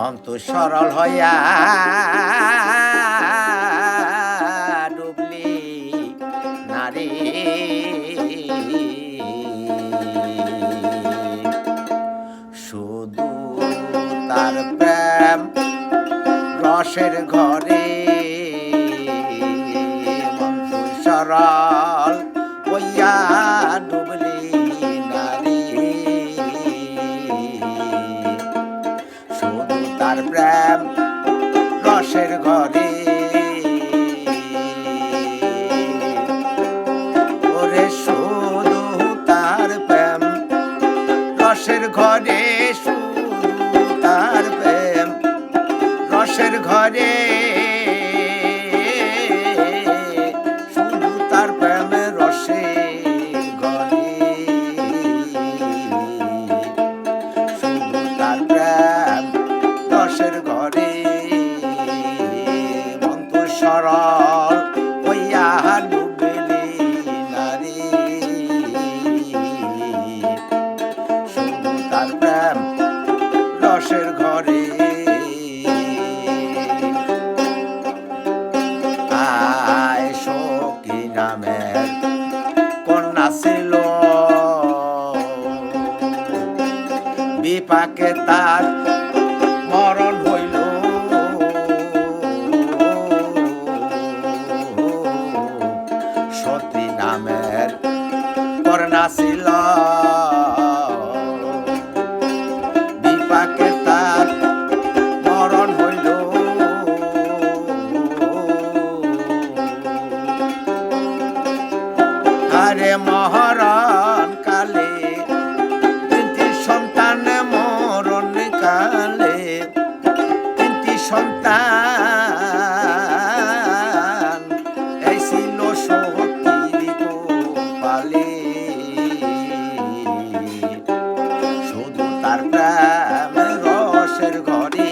মন তো সরল হইয়া ডুবলি নারী শুধু তার প্রেম রসের ঘরে মন তো সরল হইয়া ডুবলি নারী শুধু তার প্রেম রসের ঘরে ওরে শুধু তার প্রেম রসের ঘরে শুধু তার প্রেম রসের ঘরে শুধু তার প্রেম রসের ঘরে শুধু তার প্রেম রসের ঘরে মন তো সরল হইয়া ডুবলি নারী শুধু তার প্রেম রসের ঘরে আয় সখী নামের কন্যা ছিল বিপাকে তার মরণ হইল সতী নামের কন্যা ছিল বিপাকে তার মরণ হইল আরে মরণ কালে তিনটি সন্তান মরণ কালে তিনটি সন্তান এই ছিল সতীর কপালে শুধু তার প্রেম রসের ঘরে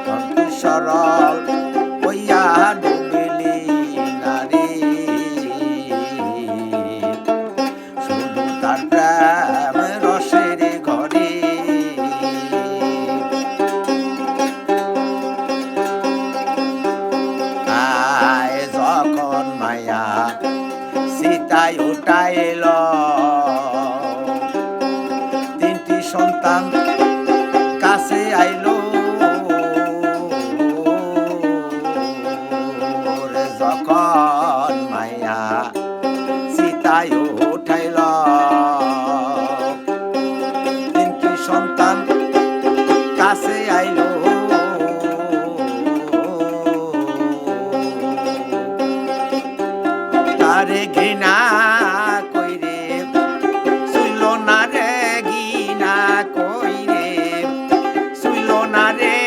মন তো সরল হইয়া ডুবলি নারী শুধু তার প্রেম রসের ঘরে আয় যখন মায়া সীতায় উঠাইল তিনটি সন্তান কাছে আইল যখন মায়া সীতায় উঠাইল তিনটি সন্তান কাছে আইল তারে ঘৃণা কইরে শুইল না রে ঘৃণা কইরে শুইল না রে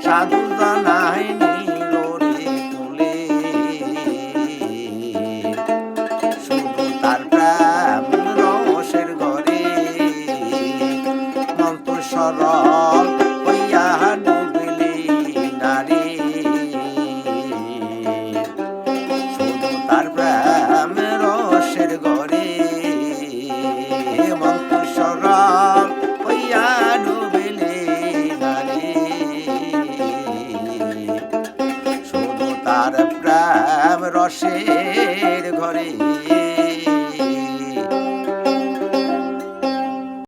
সাধু জানাই নিল রে কোলে শুধু তার প্রেম রসের ঘরে মন তো সরল হইয়া ডুবলি নারী শুধু তার প্রেম রসের ঘরে মন তো সরল হইয়া ডুবলি নারী শুধু তার প্রেম রসের ঘরে